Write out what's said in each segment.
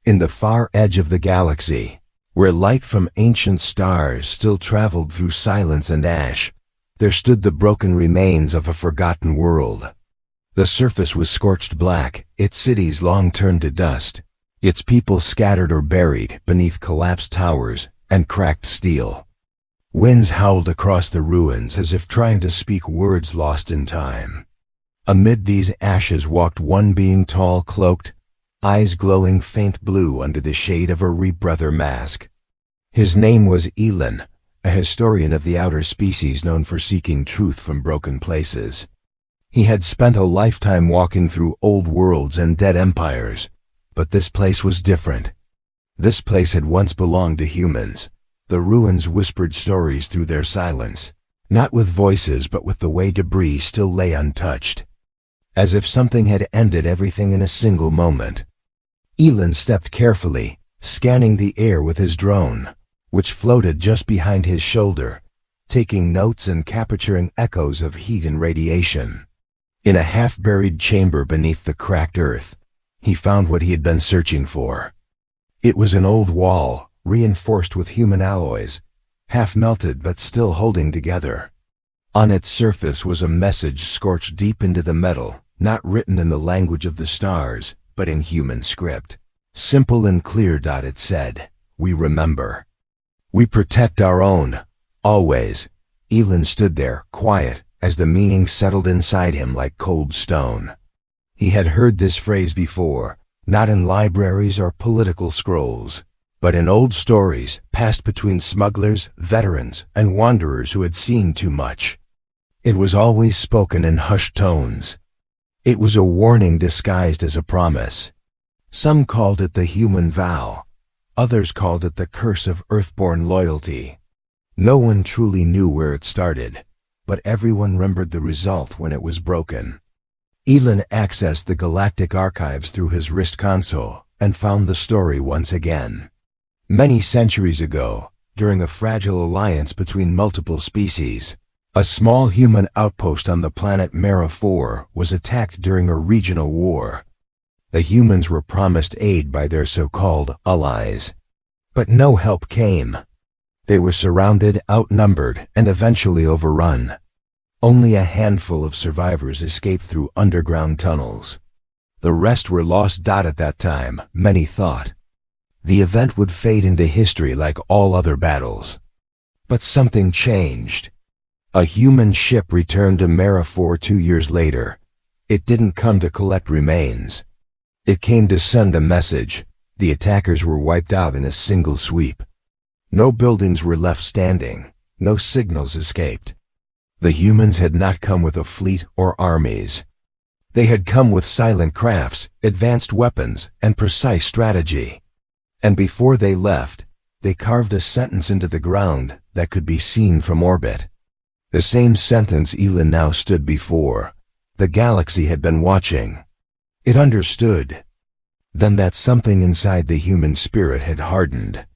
In the far edge of the galaxy, where light from ancient stars still traveled through silence and ash, there stood the broken remains of a forgotten world. The surface was scorched black, its cities long turned to dust, its people scattered or buried beneath collapsed towers and cracked steel. Winds howled across the ruins as if trying to speak words lost in time. Amid these ashes walked one being tall, cloaked, eyes glowing faint blue under the shade of a rebreather mask. His name was Elon, a historian of the outer species known for seeking truth from broken places. He had spent a lifetime walking through old worlds and dead empires, but this place was different. This place had once belonged to humans. The ruins whispered stories through their silence, not with voices but with the way debris still lay untouched. As if something had ended everything in a single moment. Elon stepped carefully, scanning the air with his drone, which floated just behind his shoulder, taking notes and capturing echoes of heat and radiation. In a half-buried chamber beneath the cracked earth, he found what he had been searching for. It was an old wall, reinforced with human alloys, half-melted but still holding together. On its surface was a message scorched deep into the metal, not written in the language of the stars, but in human script. Simple and clear. It said, "We remember. We protect our own, always." Elon stood there, quiet, as the meaning settled inside him like cold stone. He had heard this phrase before, not in libraries or political scrolls, but in old stories passed between smugglers, veterans, and wanderers who had seen too much. It was always spoken in hushed tones. It was a warning disguised as a promise. Some called it the human vow. Others called it the curse of earthborn loyalty. No one truly knew where it started, but everyone remembered the result when it was broken. Elon accessed the Galactic archives through his wrist console and found the story once again. Many centuries ago, during a fragile alliance between multiple species, a small human outpost on the planet Mera 4 was attacked during a regional war. The humans were promised aid by their so-called allies. But no help came. They were surrounded, outnumbered, and eventually overrun. Only a handful of survivors escaped through underground tunnels. The rest were lost. At that time, many thought the event would fade into history like all other battles. But something changed. A human ship returned to Mera 4 2 years later. It didn't come to collect remains. It came to send a message. The attackers were wiped out in a single sweep. No buildings were left standing. No signals escaped. The humans had not come with a fleet or armies. They had come with silent crafts, advanced weapons, and precise strategy. And before they left, they carved a sentence into the ground that could be seen from orbit. The same sentence Elon now stood before. The galaxy had been watching. It understood. Then that something inside the human spirit had hardened.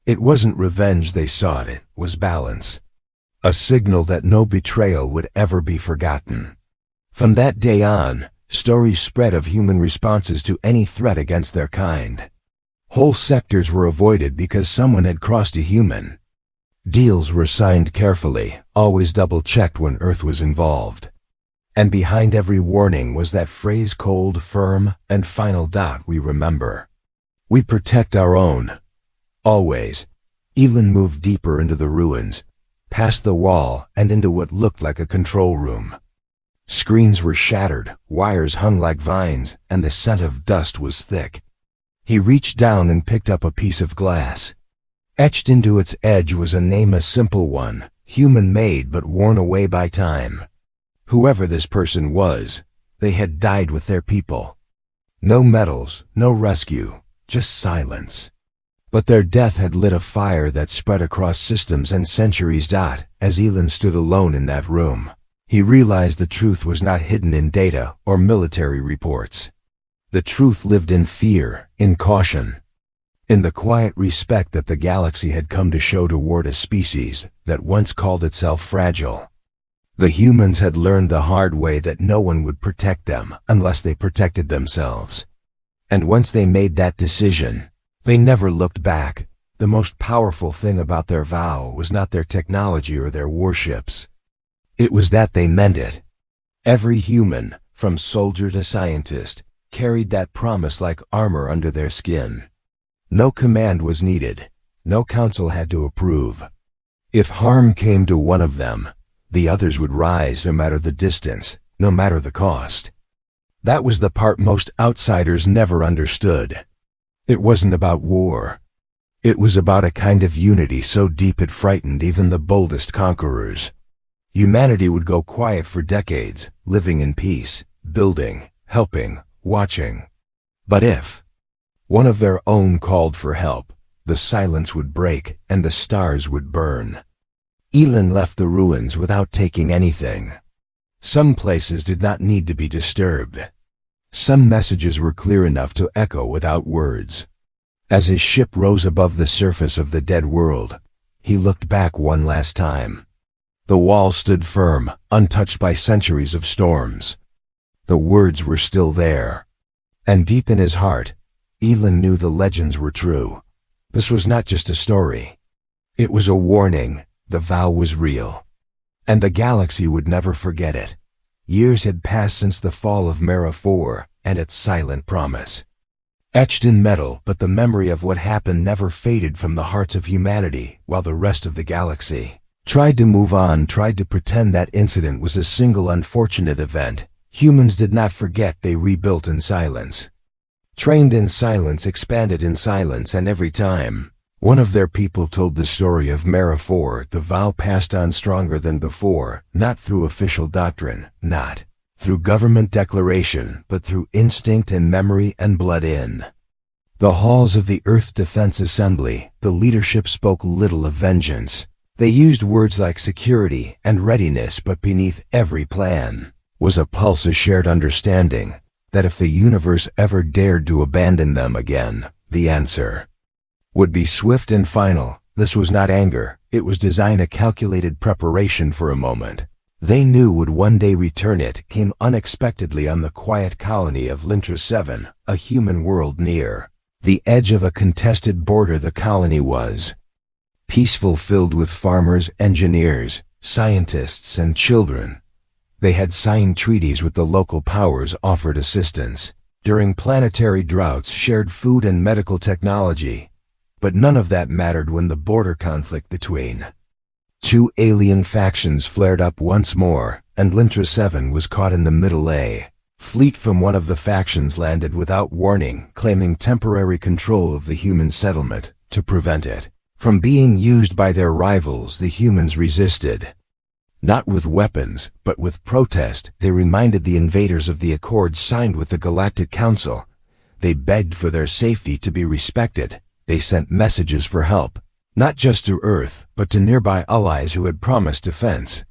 It wasn't revenge they sought, it was balance. A signal that no betrayal would ever be forgotten. From that day on, stories spread of human responses to any threat against their kind. Whole sectors were avoided because someone had crossed a human. Deals were signed carefully, always double-checked when Earth was involved. And behind every warning was that phrase, cold, firm, and final. We remember. We protect our own. Always. Elon moved deeper into the ruins, past the wall and into what looked like a control room. Screens were shattered, wires hung like vines, and the scent of dust was thick. He reached down and picked up a piece of glass. Etched into its edge was a name, a simple one, human-made but worn away by time. Whoever this person was, they had died with their people. No medals, no rescue, just silence. But their death had lit a fire that spread across systems and centuries. As Elon stood alone in that room, he realized the truth was not hidden in data or military reports. The truth lived in fear, in caution, in the quiet respect that the galaxy had come to show toward a species that once called itself fragile. The humans had learned the hard way that no one would protect them unless they protected themselves. And once they made that decision, they never looked back. The most powerful thing about their vow was not their technology or their warships. It was that they meant it. Every human, from soldier to scientist, carried that promise like armor under their skin. No command was needed. No council had to approve. If harm came to one of them, the others would rise no matter the distance, no matter the cost. That was the part most outsiders never understood. It wasn't about war. It was about a kind of unity so deep it frightened even the boldest conquerors. Humanity would go quiet for decades, living in peace, building, helping, watching. But if one of their own called for help, the silence would break and the stars would burn. Elin left the ruins without taking anything. Some places did not need to be disturbed. Some messages were clear enough to echo without words. As his ship rose above the surface of the dead world, he looked back one last time. The wall stood firm, untouched by centuries of storms. The words were still there. And deep in his heart, Elin knew the legends were true. This was not just a story. It was a warning. The vow was real. And the galaxy would never forget it. Years had passed since the fall of Mera 4 and its silent promise. Etched in metal, but the memory of what happened never faded from the hearts of humanity, while the rest of the galaxy tried to move on, tried to pretend that incident was a single unfortunate event. Humans did not forget. They rebuilt in silence. Trained in silence, expanded in silence, and every time one of their people told the story of Mera 4, the vow passed on stronger than before, not through official doctrine, not through government declaration, but through instinct and memory and blood. In the halls of the Earth Defense Assembly, the leadership spoke little of vengeance. They used words like security and readiness, but beneath every plan was a pulse of shared understanding that if the universe ever dared to abandon them again, the answer would be swift and final. This was not anger. It was design, a calculated preparation for a moment they knew would one day return. It came unexpectedly on the quiet colony of Lintra 7, a human world near the edge of a contested border. The colony was peaceful, filled with farmers, engineers, scientists, and children. They had signed treaties with the local powers, offered assistance during planetary droughts, shared food and medical technology. But none of that mattered when the border conflict between two alien factions flared up once more, and Lintra 7 was caught in the middle. A fleet from one of the factions landed without warning, claiming temporary control of the human settlement. To prevent it from being used by their rivals, the humans resisted. Not with weapons, but with protest. They reminded the invaders of the accords signed with the Galactic Council. They begged for their safety to be respected. They sent messages for help, not just to Earth, but to nearby allies who had promised defense.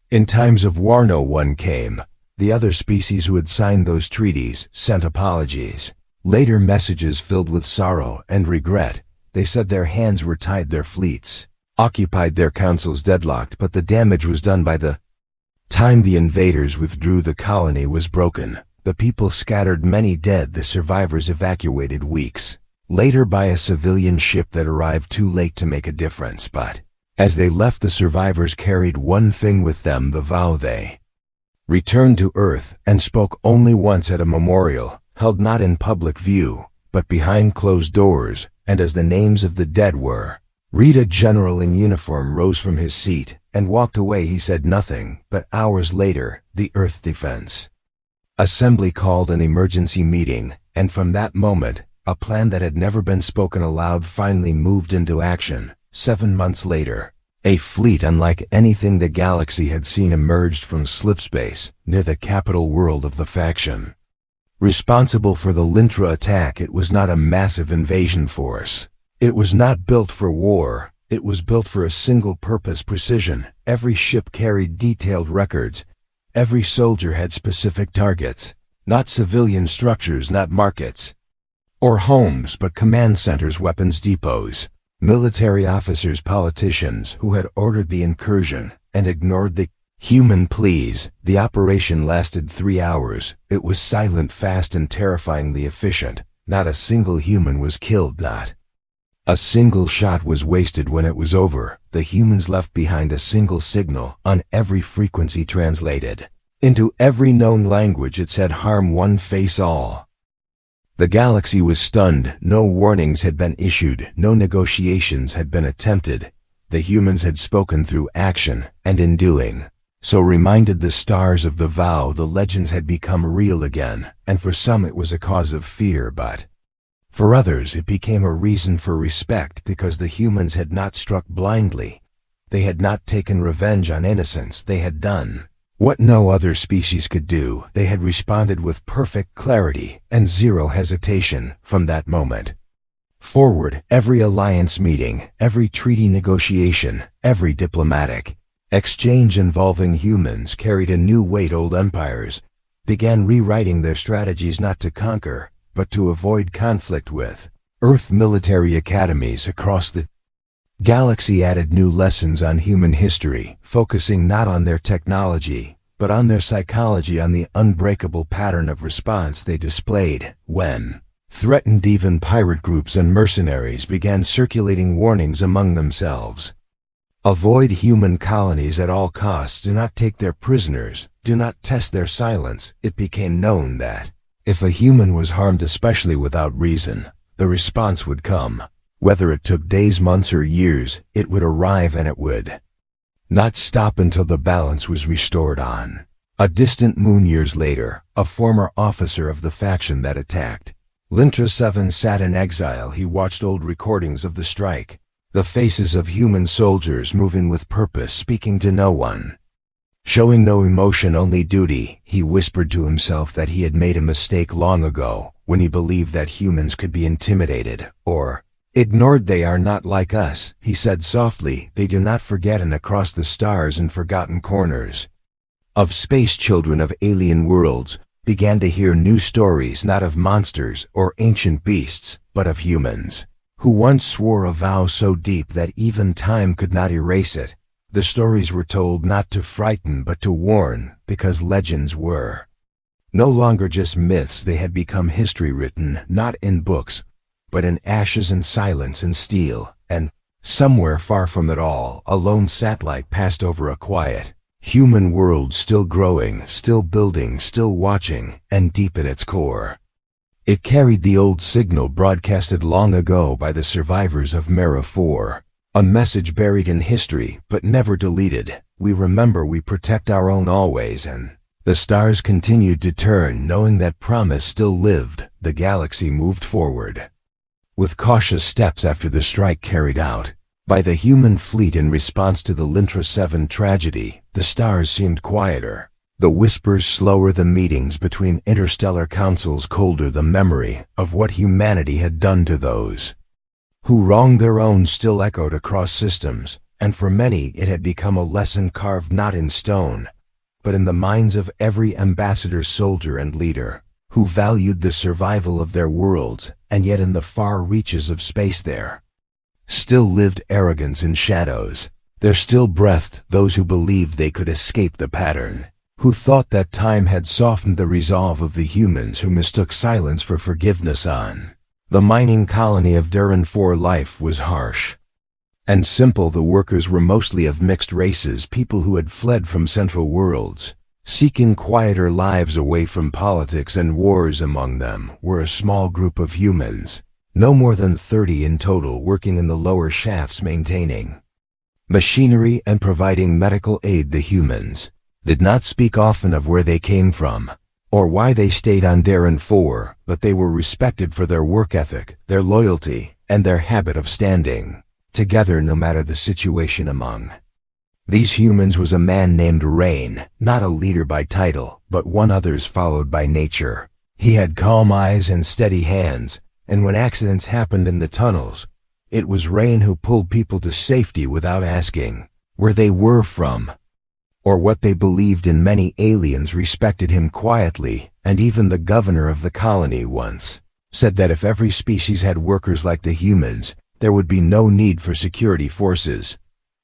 In times of war, no one came. The other species who had signed those treaties sent apologies. Later, messages filled with sorrow and regret. They said their hands were tied, their fleets occupied, their councils deadlocked, but the damage was done by the time the invaders withdrew. The colony was broken. The people scattered, many dead, the survivors evacuated weeks later by a civilian ship that arrived too late to make a difference. But as they left, the survivors carried one thing with them, the vow. They returned to Earth and spoke only once at a memorial, held not in public view, but behind closed doors, and as the names of the dead were read, a general in uniform rose from his seat and walked away. He said nothing, but hours later, the Earth Defense Assembly called an emergency meeting, and from that moment, a plan that had never been spoken aloud finally moved into action. 7 months later, a fleet unlike anything the galaxy had seen emerged from slipspace near the capital world of the faction responsible for the Lintra attack. It was not a massive invasion force. It was not built for war. It was built for a single purpose: precision. Every ship carried detailed records. Every soldier had specific targets. Not civilian structures, not markets or homes, but command centers, weapons depots, military officers, politicians who had ordered the incursion and ignored the human pleas. The operation lasted 3 hours. It was silent, fast, and terrifyingly efficient. Not a single human was killed, not a single shot was wasted. When it was over, the humans left behind a single signal on every frequency translated into every known language. It said, harm one, face all. The galaxy was stunned. No warnings had been issued, no negotiations had been attempted. The humans had spoken through action, and in doing so reminded the stars of the vow. The legends had become real again, and for some it was a cause of fear, but for others it became a reason for respect, because the humans had not struck blindly. They had not taken revenge on innocents. They had done what no other species could do. They had responded with perfect clarity and zero hesitation. From that moment forward, every alliance meeting, every treaty negotiation, every diplomatic exchange involving humans carried a new weight. Old empires began rewriting their strategies, not to conquer, but to avoid conflict with Earth. Military academies across the galaxy added new lessons on human history, focusing not on their technology, but on their psychology, on the unbreakable pattern of response they displayed when threatened. Even pirate groups and mercenaries began circulating warnings among themselves. Avoid human colonies at all costs. Do not take their prisoners. Do not test their silence. It became known that if a human was harmed, especially without reason, the response would come. Whether it took days, months, or years, it would arrive, and it would not stop until the balance was restored. On a distant moon years later, a former officer of the faction that attacked Lintra 7 sat in exile. He watched old recordings of the strike, the faces of human soldiers moving with purpose, speaking to no one, showing no emotion, only duty. He whispered to himself that he had made a mistake long ago when he believed that humans could be intimidated or ignored. They are not like us, he said softly. They do not forget. And across the stars and forgotten corners of space, children of alien worlds began to hear new stories, not of monsters or ancient beasts, but of humans who once swore a vow so deep that even time could not erase it. The stories were told not to frighten but to warn, because legends were no longer just myths. They had become history, written not in books, but in ashes and silence and steel. And somewhere far from it all, a lone satellite passed over a quiet human world, still growing, still building, still watching, and deep in its core it carried the old signal broadcasted long ago by the survivors of Mera 4. A message buried in history, but never deleted. We remember, we protect our own always. And the stars continued to turn, knowing that promise still lived. The galaxy moved forward with cautious steps after the strike carried out by the human fleet in response to the Lintra 7 tragedy. The stars seemed quieter, the whispers slower, the meetings between interstellar councils colder. The memory of what humanity had done to those who wronged their own still echoed across systems, and for many it had become a lesson carved not in stone, but in the minds of every ambassador, soldier, and leader who valued the survival of their worlds. And yet in the far reaches of space there still lived arrogance in shadows. There still breathed those who believed they could escape the pattern, who thought that time had softened the resolve of the humans, who mistook silence for forgiveness. On the mining colony of Duran 4, life was harsh and simple. The workers were mostly of mixed races, people who had fled from central worlds, seeking quieter lives away from politics and wars. Among them were a small group of humans, no more than 30 in total, working in the lower shafts, maintaining machinery and providing medical aid. The humans did not speak often of where they came from or why they stayed on Duran 4, but they were respected for their work ethic, their loyalty, and their habit of standing together no matter the situation. Among these humans was a man named Rain, not a leader by title, but one others followed by nature. He had calm eyes and steady hands, and when accidents happened in the tunnels, it was Rain who pulled people to safety without asking where they were from or what they believed in. Many aliens respected him quietly, and even the governor of the colony once said that if every species had workers like the humans, there would be no need for security forces.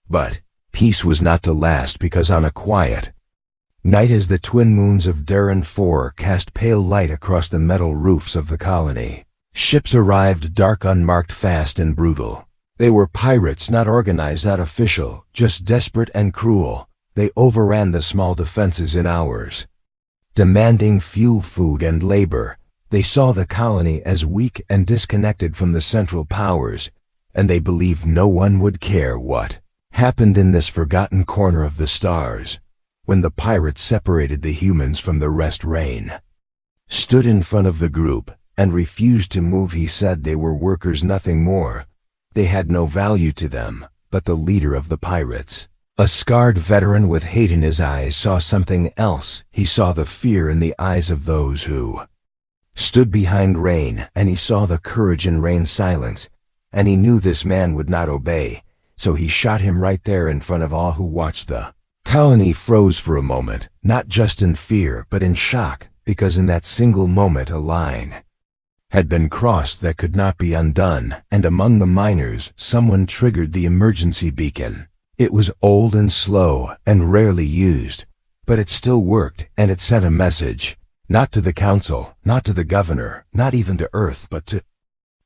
But peace was not to last, because on a quiet night, as the twin moons of Duran 4 cast pale light across the metal roofs of the colony, Ships arrived dark, unmarked, fast and brutal. They were pirates, not organized, not official, just desperate and cruel. They overran the small defenses in hours. Demanding fuel, food, and labor, they saw the colony as weak and disconnected from the central powers, and they believed no one would care what happened in this forgotten corner of the stars. When the pirates separated the humans from the rest, Rain stood in front of the group and refused to move. He said they were workers, nothing more. They had no value to them. But the leader of the pirates, a scarred veteran with hate in his eyes, saw something else. He saw the fear in the eyes of those who stood behind Rain, and he saw the courage in Rain's silence, and he knew this man would not obey, so he shot him right there in front of all who watched. The colony froze for a moment, not just in fear but in shock, because in that single moment a line had been crossed that could not be undone, and among the miners someone triggered the emergency beacon. It was old and slow and rarely used, but it still worked, and it sent a message, not to the council, not to the governor, not even to Earth, but to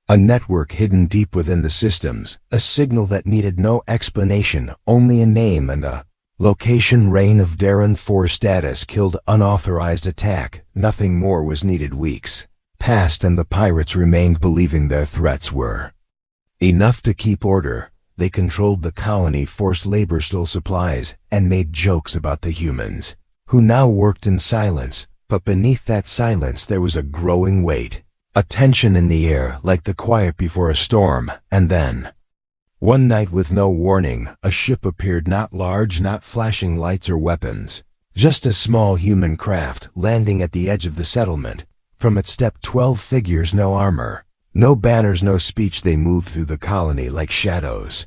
a network hidden deep within the systems, a signal that needed no explanation, only a name and a location. Reign of Darren 4 status, killed, unauthorized attack. Nothing more was needed. Weeks passed and the pirates remained, believing their threats were enough to keep order. They controlled the colony, forced labor, stole supplies, and made jokes about the humans, who now worked in silence. But beneath that silence there was a growing weight, a tension in the air, like the quiet before a storm. And then, one night, with no warning, a ship appeared, not large, not flashing lights or weapons, just a small human craft landing at the edge of the settlement. From it stepped 12 figures, no armor, no banners, no speech. They moved through the colony like shadows,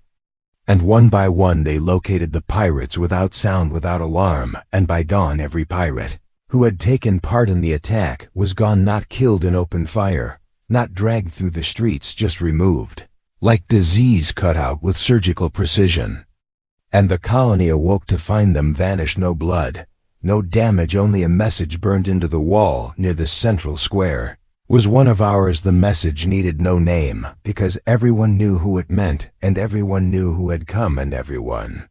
and one by one they located the pirates, without sound, without alarm. And by dawn every pirate who had taken part in the attack was gone, not killed in open fire, not dragged through the streets, just removed, like disease, cut out with surgical precision. And the colony awoke to find them vanished. No blood, no damage, only a message burned into the wall near the central square. Was one of ours. The message needed no name, because everyone knew who it meant, and everyone knew who had come, and everyone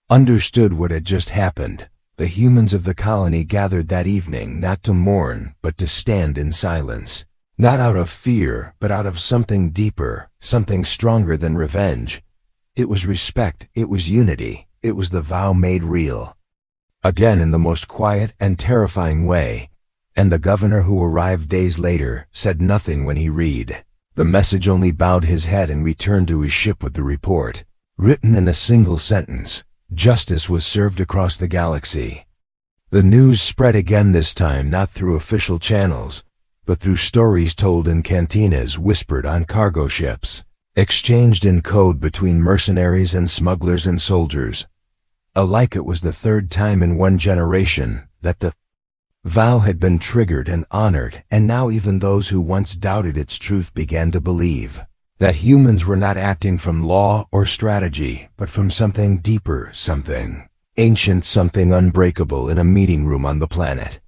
understood what had just happened. The humans of the colony gathered that evening, not to mourn, but to stand in silence. Not out of fear, but out of something deeper, something stronger than revenge. It was respect, it was unity, it was the vow made real. Again, in the most quiet and terrifying way. And the governor, who arrived days later, said nothing when he read the message, only bowed his head and returned to his ship with the report, written in a single sentence. Justice was served across the galaxy. The news spread again, this time not through official channels, but through stories told in cantinas, whispered on cargo ships, exchanged in code between mercenaries and smugglers and soldiers. Alike, it was the third time in one generation that the vow had been triggered and honored, and now even those who once doubted its truth began to believe that humans were not acting from law or strategy, but from something deeper, something ancient, something unbreakable. In a meeting room on the planet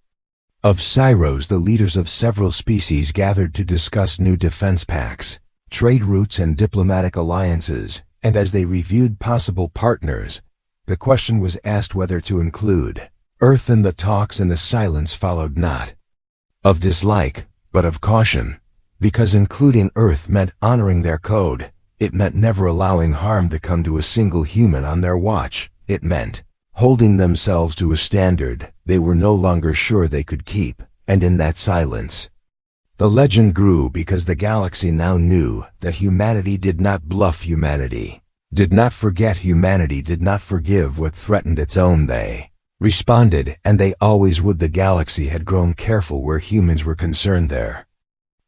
of Cyros, the leaders of several species gathered to discuss new defense pacts, trade routes, and diplomatic alliances, and as they reviewed possible partners, the question was asked whether to include Earth in the talks, and the silence followed, not of dislike, but of caution. Because including Earth meant honoring their code. It meant never allowing harm to come to a single human on their watch. It meant holding themselves to a standard they were no longer sure they could keep. And in that silence, the legend grew, because the galaxy now knew that humanity did not bluff, humanity did not forget, humanity did not forgive what threatened its own. They responded, and they always would. The galaxy had grown careful where humans were concerned. Their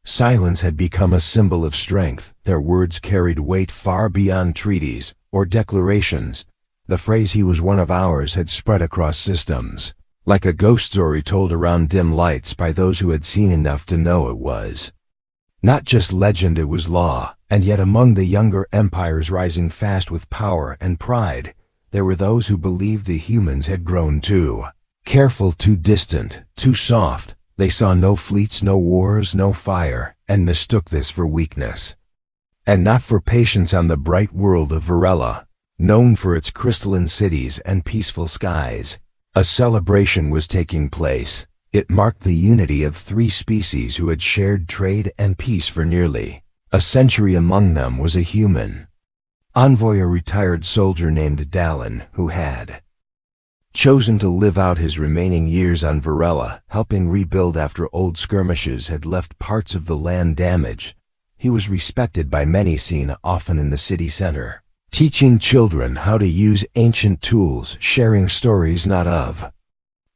silence had become a symbol of strength. Their words carried weight far beyond treaties or declarations. The phrase, "he was one of ours," had spread across systems, like a ghost story told around dim lights by those who had seen enough to know it was not just legend, it was law. And yet among the younger empires rising fast with power and pride, there were those who believed the humans had grown too careful, too distant, too soft. They saw no fleets, no wars, no fire, and mistook this for weakness. And not for patience on the bright world of Varela, known for its crystalline cities and peaceful skies. A celebration was taking place. It marked the unity of three species who had shared trade and peace for nearly a century. Among them was a human envoy, a retired soldier named Dallin, who had chosen to live out his remaining years on Varela, helping rebuild after old skirmishes had left parts of the land damaged. He was respected by many, seen often in the city center, teaching children how to use ancient tools, sharing stories not of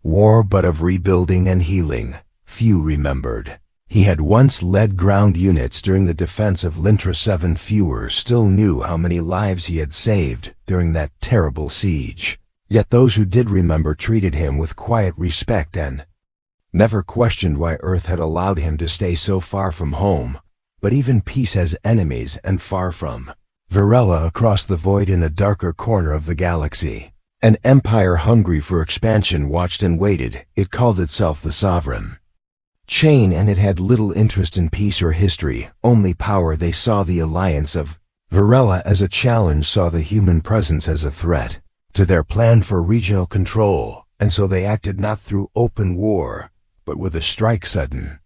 war but of rebuilding and healing. Few remembered he had once led ground units during the defense of Lintra. 7 fewer still knew how many lives he had saved during that terrible siege. Yet those who did remember treated him with quiet respect and never questioned why Earth had allowed him to stay so far from home. But even peace has enemies, and far from Varela, across the void in a darker corner of the galaxy, an empire hungry for expansion watched and waited. It called itself the Sovereign Chain, and it had little interest in peace or history, only power. They saw the alliance of Varela as a challenge, saw the human presence as a threat to their plan for regional control, and so they acted not through open war, but with a strike sudden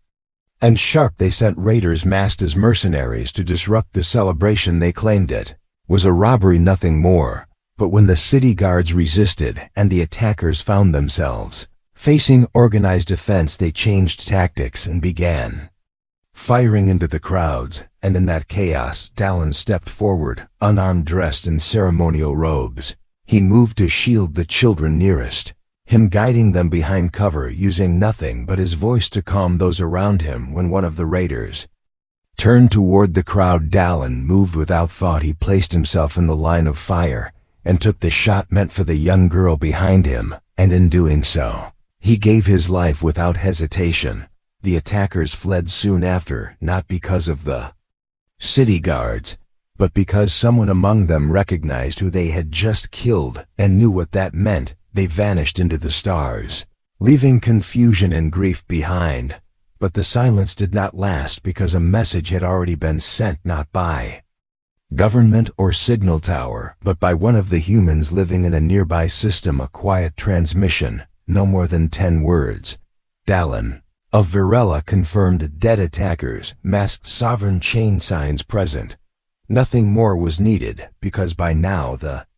and sharp. They sent raiders masked as mercenaries to disrupt the celebration. They claimed it was a robbery, nothing more. But when the city guards resisted and the attackers found themselves facing organized defense, they changed tactics and began firing into the crowds. And in that chaos, Dallin stepped forward, unarmed, dressed in ceremonial robes. He moved to shield the children nearest him, guiding them behind cover, using nothing but his voice to calm those around him. When one of the raiders turned toward the crowd, Dallin moved without thought. He placed himself in the line of fire and took the shot meant for the young girl behind him, and in doing so, he gave his life without hesitation. The attackers fled soon after, not because of the city guards, but because someone among them recognized who they had just killed and knew what that meant. They vanished into the stars, leaving confusion and grief behind. But the silence did not last, because a message had already been sent, not by government or signal tower, but by one of the humans living in a nearby system. A quiet transmission, no more than 10 words. Dallin of Varela confirmed dead attackers, masked, sovereign chain signs present. Nothing more was needed, because by now the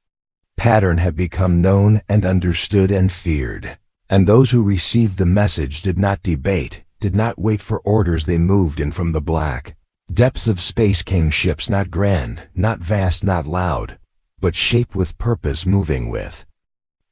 pattern had become known and understood and feared. And those who received the message did not debate, did not wait for orders. They moved in from the black depths of space. Came ships, not grand, not vast, not loud, but shaped with purpose, moving with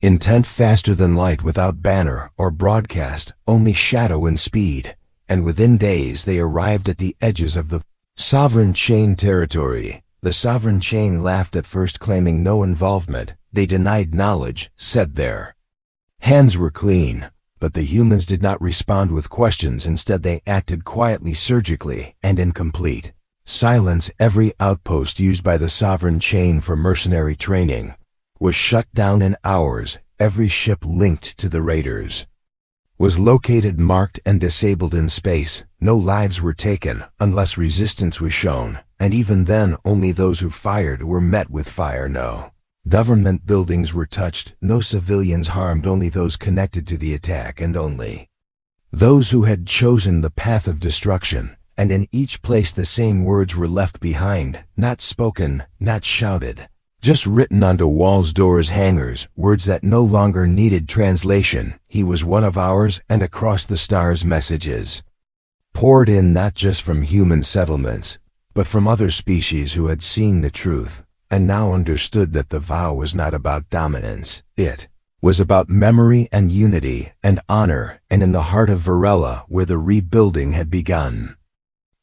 intent, faster than light, without banner or broadcast, only shadow and speed. And within days they arrived at the edges of the Sovereign Chain territory. The Sovereign Chain laughed at first, claiming no involvement. They denied knowledge, said their hands were clean. But the humans did not respond with questions. Instead, they acted quietly, surgically, and in complete silence. Every outpost used by the Sovereign Chain for mercenary training was shut down in hours. Every ship linked to the raiders was located, marked, and disabled in space. No lives were taken unless resistance was shown, and even then only those who fired were met with fire. No government buildings were touched, no civilians harmed, only those connected to the attack, and only those who had chosen the path of destruction. And in each place the same words were left behind, not spoken, not shouted, just written onto walls, doors, hangars, words that no longer needed translation. He was one of ours, and across the stars messages poured in, not just from human settlements, but from other species who had seen the truth, and now understood that the vow was not about dominance. It was about memory and unity and honor. And in the heart of Varela, where the rebuilding had begun,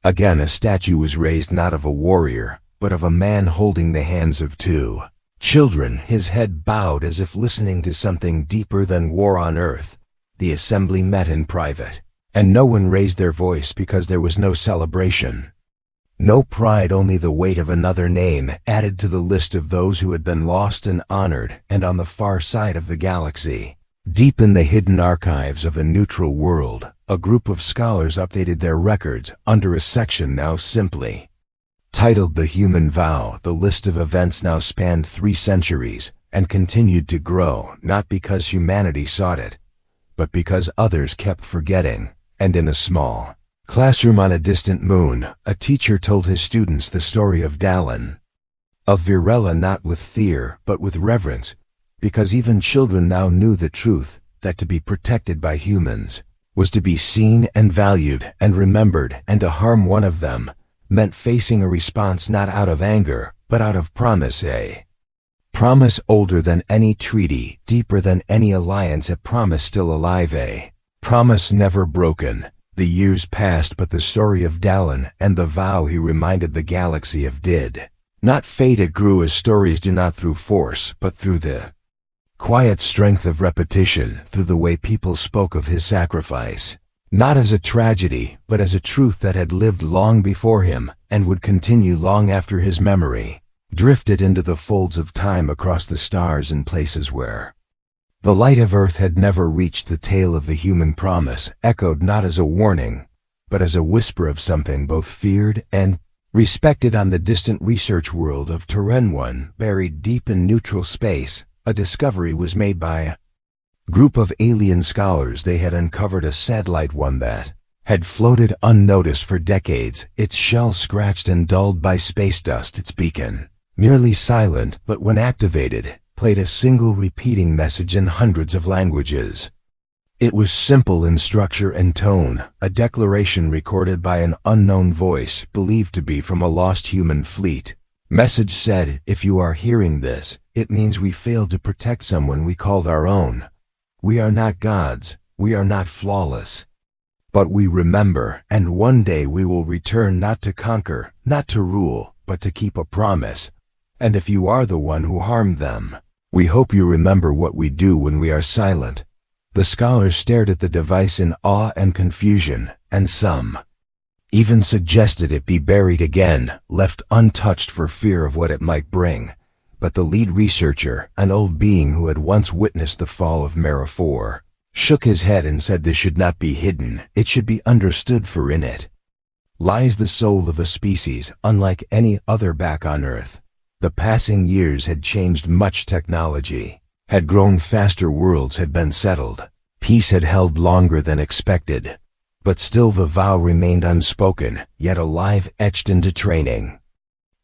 again a statue was raised, not of a warrior, but of a man holding the hands of 2 children, his head bowed as if listening to something deeper than war on Earth. The assembly met in private, and no one raised their voice, because there was no celebration, no pride, only the weight of another name added to the list of those who had been lost and honored. And on the far side of the galaxy, Deep in the hidden archives of a neutral world, a group of scholars updated their records under a section now simply titled The Human Vow. The list of events now spanned 3 centuries and continued to grow, not because humanity sought it, but because others kept forgetting. And in a small classroom on a distant moon, a teacher told his students the story of Dallin, of Virella, not with fear, but with reverence, because even children now knew the truth, that to be protected by humans was to be seen and valued and remembered, and to harm one of them meant facing a response not out of anger, but out of promise, a promise older than any treaty, deeper than any alliance, a promise still alive, a promise never broken. The years passed, but the story of Dallin and the vow he reminded the galaxy of did not fade. It grew as stories do not through force, but through the quiet strength of repetition, through the way people spoke of his sacrifice, not as a tragedy, but as a truth that had lived long before him and would continue long after his memory drifted into the folds of time across the stars in places where the light of Earth had never reached. The tale of the human promise echoed not as a warning, but as a whisper of something both feared and respected. On the distant research world of Terran 1, buried deep in neutral space, a discovery was made by a group of alien scholars. They had uncovered a satellite, one that had floated unnoticed for decades, its shell scratched and dulled by space dust, its beacon nearly silent, but when activated, played a single repeating message in hundreds of languages. It was simple in structure and tone, a declaration recorded by an unknown voice believed to be from a lost human fleet. Message said, "If you are hearing this, it means we failed to protect someone we called our own. We are not gods, we are not flawless. But we remember, and one day we will return, not to conquer, not to rule, but to keep a promise. And if you are the one who harmed them, we hope you remember what we do when we are silent." The scholars stared at the device in awe and confusion, and some even suggested it be buried again, left untouched for fear of what it might bring. But the lead researcher, an old being who had once witnessed the fall of Mara 4, shook his head and said this should not be hidden, it should be understood, for in it lies the soul of a species unlike any other back on Earth. The passing years had changed much. Technology had grown faster, worlds had been settled, peace had held longer than expected. But still the vow remained unspoken, yet alive, etched into training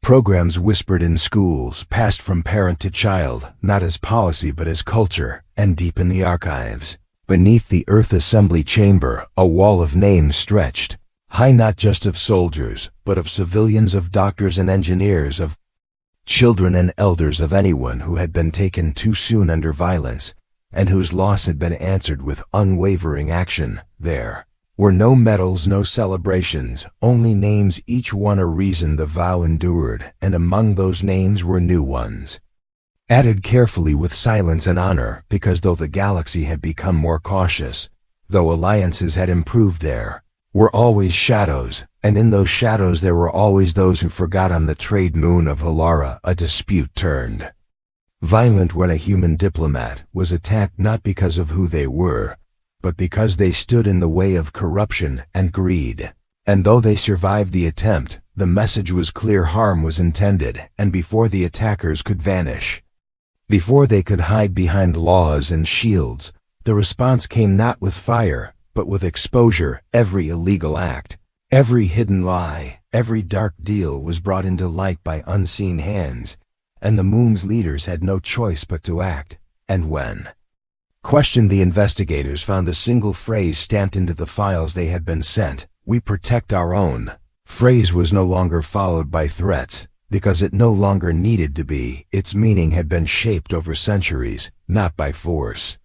programs, whispered in schools, passed from parent to child, not as policy but as culture. And deep in the archives, beneath the Earth Assembly Chamber, a wall of names stretched high, not just of soldiers, but of civilians, of doctors and engineers, of children and elders, of anyone who had been taken too soon under violence, and whose loss had been answered with unwavering action. There were no medals, no celebrations, only names, each one a reason the vow endured, and among those names were new ones, added carefully with silence and honor, because though the galaxy had become more cautious, though alliances had improved, there were always shadows, and in those shadows there were always those who forgot. On the trade moon of Halara, a dispute turned violent when a human diplomat was attacked, not because of who they were, but because they stood in the way of corruption and greed. And though they survived the attempt, the message was clear: harm was intended, and before the attackers could vanish, before they could hide behind laws and shields, the response came not with fire, but with exposure. Every illegal act, every hidden lie, every dark deal was brought into light by unseen hands, and the moon's leaders had no choice but to act. And when questioned, the investigators found a single phrase stamped into the files they had been sent: "We protect our own." Phrase was no longer followed by threats, because it no longer needed to be. Its meaning had been shaped over centuries, not by force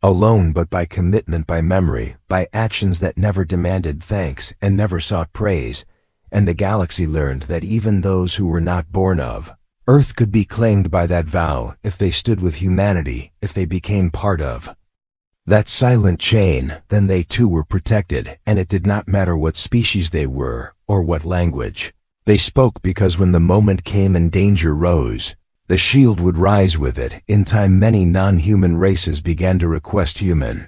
alone, but by commitment, by memory, by actions that never demanded thanks and never sought praise. And the galaxy learned that even those who were not born of Earth could be claimed by that vow if they stood with humanity, if they became part of that silent chain. Then they too were protected, and it did not matter what species they were or what language they spoke, because when the moment came and danger rose, The shield would rise with it. In time, many non-human races began to request human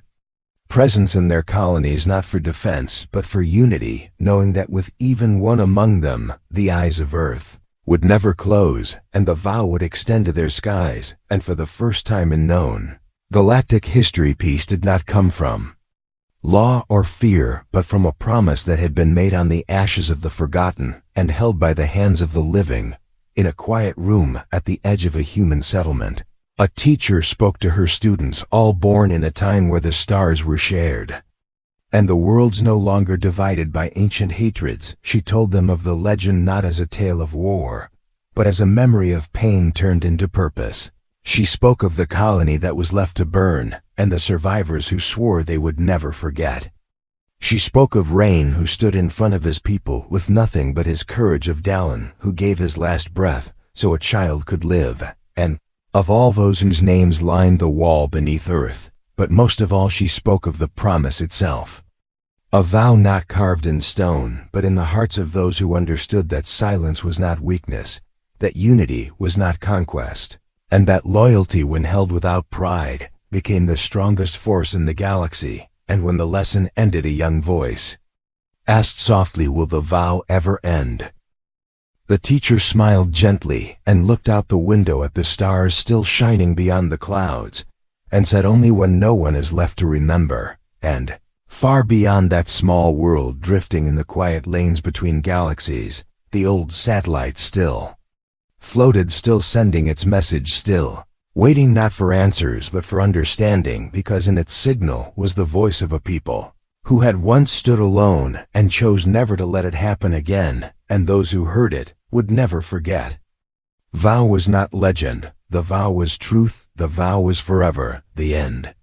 presence in their colonies, not for defense, but for unity, knowing that with even one among them, the eyes of Earth would never close, and the vow would extend to their skies, and for the first time in known galactic history, peace did not come from law or fear, but from a promise that had been made on the ashes of the forgotten and held by the hands of the living, in a quiet room at the edge of a human settlement. A teacher spoke to her students, all born in a time where the stars were shared, and the worlds no longer divided by ancient hatreds. She told them of the legend not as a tale of war, but as a memory of pain turned into purpose. She spoke of the colony that was left to burn, and the survivors who swore they would never forget. She spoke of Rain, who stood in front of his people with nothing but his courage, of Dallin, who gave his last breath so a child could live, and of all those whose names lined the wall beneath Earth. But most of all she spoke of the promise itself. A vow not carved in stone, but in the hearts of those who understood that silence was not weakness, that unity was not conquest, and that loyalty, when held without pride, became the strongest force in the galaxy. And when the lesson ended, a young voice asked softly, "Will the vow ever end?" The teacher smiled gently and looked out the window at the stars still shining beyond the clouds, and said, "Only when no one is left to remember." And far beyond that small world, drifting in the quiet lanes between galaxies, the old satellite still floated, still sending its message, still waiting not for answers but for understanding, because in its signal was the voice of a people who had once stood alone and chose never to let it happen again, and those who heard it would never forget. Vow was not legend, the vow was truth, the vow was forever, the end.